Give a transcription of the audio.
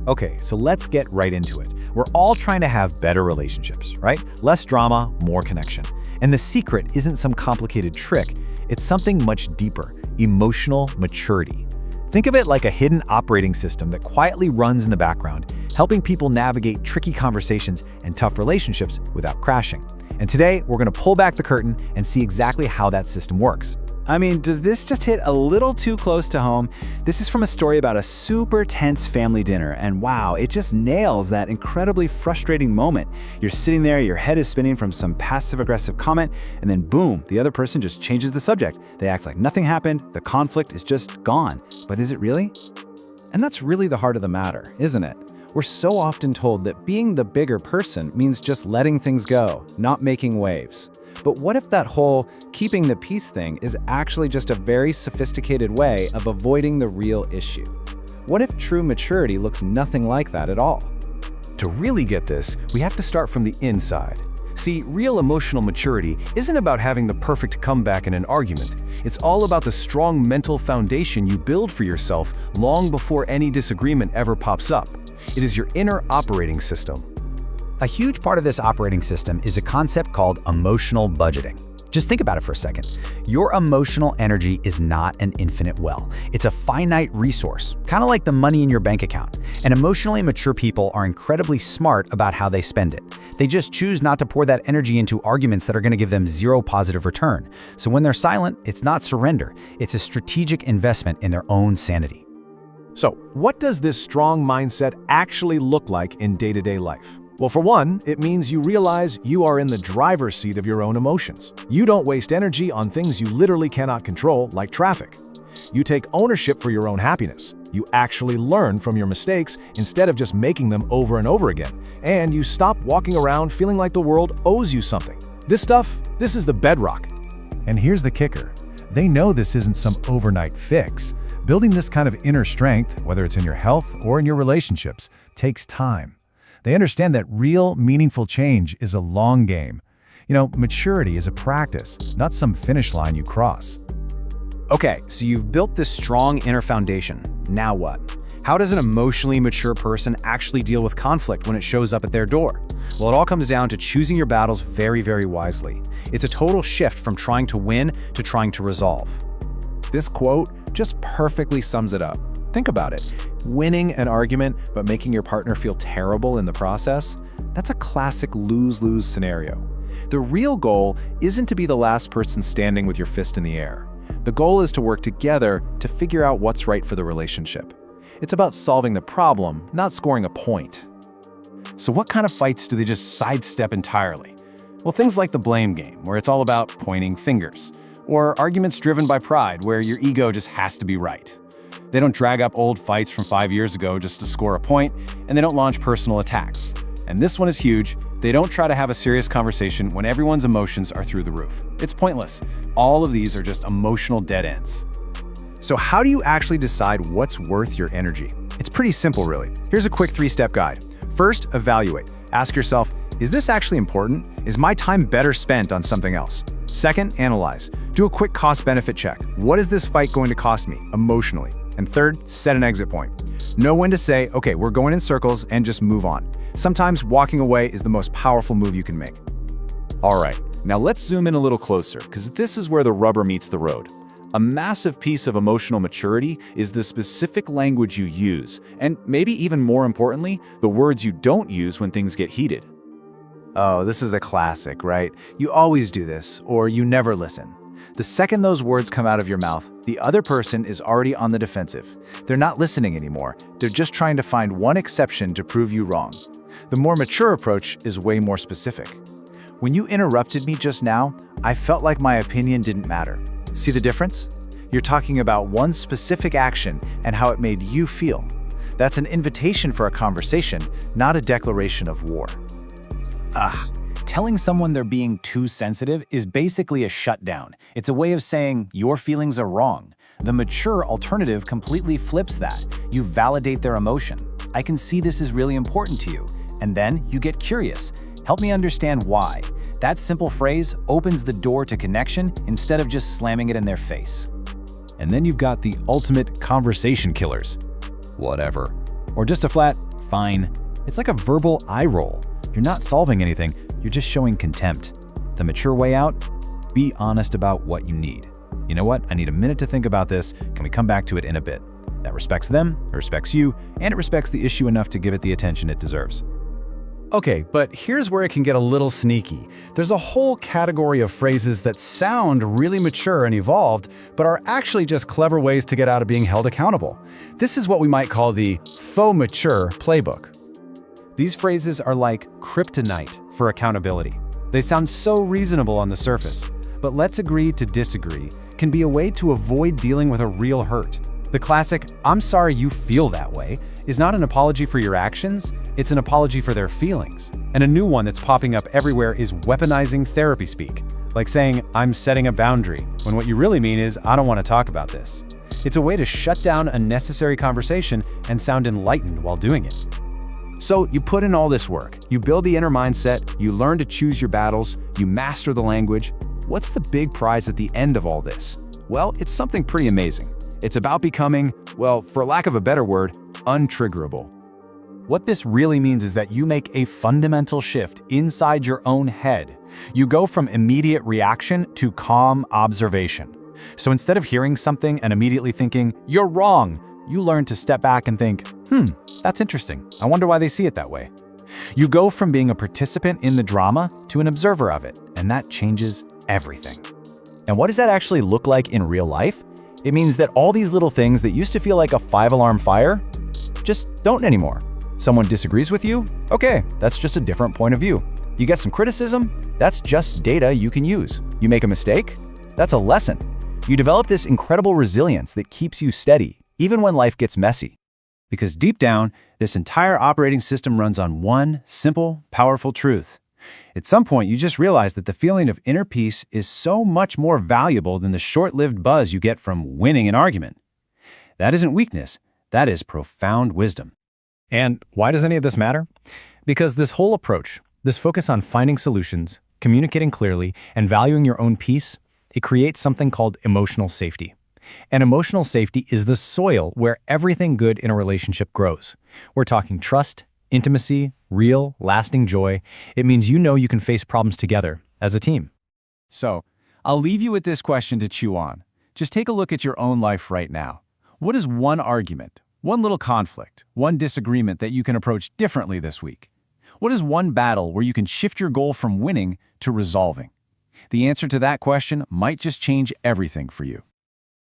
Okay, so let's get right into it. We're all trying to have better relationships, right? Less drama, more connection. And the secret isn't some complicated trick, it's something much deeper: emotional maturity. Think of it like a hidden operating system that quietly runs in the background, helping people navigate tricky conversations and tough relationships without crashing. And today, we're going to pull back the curtain and see exactly how that system works. I mean, does this just hit a little too close to home? This is from a story about a super tense family dinner, and wow, it just nails that incredibly frustrating moment. You're sitting there, your head is spinning from some passive-aggressive comment, and then boom, the other person just changes the subject. They act like nothing happened, the conflict is just gone. But is it really? And that's really the heart of the matter, isn't it? We're so often told that being the bigger person means just letting things go, not making waves. But what if that whole keeping the peace thing is actually just a very sophisticated way of avoiding the real issue? What if true maturity looks nothing like that at all? To really get this, we have to start from the inside. See, real emotional maturity isn't about having the perfect comeback in an argument. It's all about the strong mental foundation you build for yourself long before any disagreement ever pops up. It is your inner operating system. A huge part of this operating system is a concept called emotional budgeting. Just think about it for a second. Your emotional energy is not an infinite well. It's a finite resource, kind of like the money in your bank account. And emotionally mature people are incredibly smart about how they spend it. They just choose not to pour that energy into arguments that are going to give them zero positive return. So when they're silent, it's not surrender. It's a strategic investment in their own sanity. So, what does this strong mindset actually look like in day-to-day life? Well, for one, it means you realize you are in the driver's seat of your own emotions. You don't waste energy on things you literally cannot control, like traffic. You take ownership for your own happiness. You actually learn from your mistakes instead of just making them over and over again. And you stop walking around feeling like the world owes you something. This is the bedrock. And here's the kicker. They know this isn't some overnight fix. Building this kind of inner strength, whether it's in your health or in your relationships, takes time. They understand that real, meaningful change is a long game. Maturity is a practice, not some finish line you cross. Okay, so you've built this strong inner foundation. Now what? How does an emotionally mature person actually deal with conflict when it shows up at their door? Well, it all comes down to choosing your battles very, very wisely. It's a total shift from trying to win to trying to resolve. This quote just perfectly sums it up. Think about it. Winning an argument but making your partner feel terrible in the process, that's a classic lose-lose scenario. The real goal isn't to be the last person standing with your fist in the air. The goal is to work together to figure out what's right for the relationship. It's about solving the problem, not scoring a point. So what kind of fights do they just sidestep entirely? Well, things like the blame game, where it's all about pointing fingers, or arguments driven by pride, where your ego just has to be right. They don't drag up old fights from 5 years ago just to score a point, and they don't launch personal attacks. And this one is huge. They don't try to have a serious conversation when everyone's emotions are through the roof. It's pointless. All of these are just emotional dead ends. So how do you actually decide what's worth your energy? It's pretty simple, really. Here's a quick 3-step guide. First, evaluate. Ask yourself, is this actually important? Is my time better spent on something else? Second, analyze. Do a quick cost-benefit check. What is this fight going to cost me emotionally? And third, set an exit point. Know when to say, okay, we're going in circles, and just move on. Sometimes walking away is the most powerful move you can make. All right, now let's zoom in a little closer, because this is where the rubber meets the road. A massive piece of emotional maturity is the specific language you use, and maybe even more importantly, the words you don't use when things get heated. Oh, this is a classic, right? You always do this, or you never listen. The second those words come out of your mouth, the other person is already on the defensive. They're not listening anymore. They're just trying to find one exception to prove you wrong. The more mature approach is way more specific. When you interrupted me just now, I felt like my opinion didn't matter. See the difference? You're talking about one specific action and how it made you feel. That's an invitation for a conversation, not a declaration of war. Telling someone they're being too sensitive is basically a shutdown. It's a way of saying your feelings are wrong. The mature alternative completely flips that. You validate their emotion. I can see this is really important to you. And then you get curious. Help me understand why. That simple phrase opens the door to connection instead of just slamming it in their face. And then you've got the ultimate conversation killers. Whatever. Or just a flat, fine. It's like a verbal eye roll. You're not solving anything, you're just showing contempt. The mature way out? Be honest about what you need. You know what? I need a minute to think about this. Can we come back to it in a bit? That respects them, it respects you, and it respects the issue enough to give it the attention it deserves. Okay, but here's where it can get a little sneaky. There's a whole category of phrases that sound really mature and evolved, but are actually just clever ways to get out of being held accountable. This is what we might call the faux mature playbook. These phrases are like kryptonite for accountability. They sound so reasonable on the surface, but let's agree to disagree can be a way to avoid dealing with a real hurt. The classic, "I'm sorry you feel that way," is not an apology for your actions, it's an apology for their feelings. And a new one that's popping up everywhere is weaponizing therapy speak, like saying, "I'm setting a boundary," when what you really mean is, "I don't want to talk about this." It's a way to shut down unnecessary conversation and sound enlightened while doing it. So you put in all this work, you build the inner mindset, you learn to choose your battles, you master the language. What's the big prize at the end of all this? Well, it's something pretty amazing. It's about becoming, well, for lack of a better word, untriggerable. What this really means is that you make a fundamental shift inside your own head. You go from immediate reaction to calm observation. So instead of hearing something and immediately thinking, "You're wrong," you learn to step back and think, that's interesting. I wonder why they see it that way. You go from being a participant in the drama to an observer of it, and that changes everything. And what does that actually look like in real life? It means that all these little things that used to feel like a 5-alarm fire just don't anymore. Someone disagrees with you? Okay, that's just a different point of view. You get some criticism? That's just data you can use. You make a mistake? That's a lesson. You develop this incredible resilience that keeps you steady, even when life gets messy. Because deep down, this entire operating system runs on one simple, powerful truth. At some point, you just realize that the feeling of inner peace is so much more valuable than the short-lived buzz you get from winning an argument. That isn't weakness, that is profound wisdom. And why does any of this matter? Because this whole approach, this focus on finding solutions, communicating clearly, and valuing your own peace, it creates something called emotional safety. And emotional safety is the soil where everything good in a relationship grows. We're talking trust, intimacy, real, lasting joy. It means you know you can face problems together as a team. So, I'll leave you with this question to chew on. Just take a look at your own life right now. What is one argument, one little conflict, one disagreement that you can approach differently this week? What is one battle where you can shift your goal from winning to resolving? The answer to that question might just change everything for you.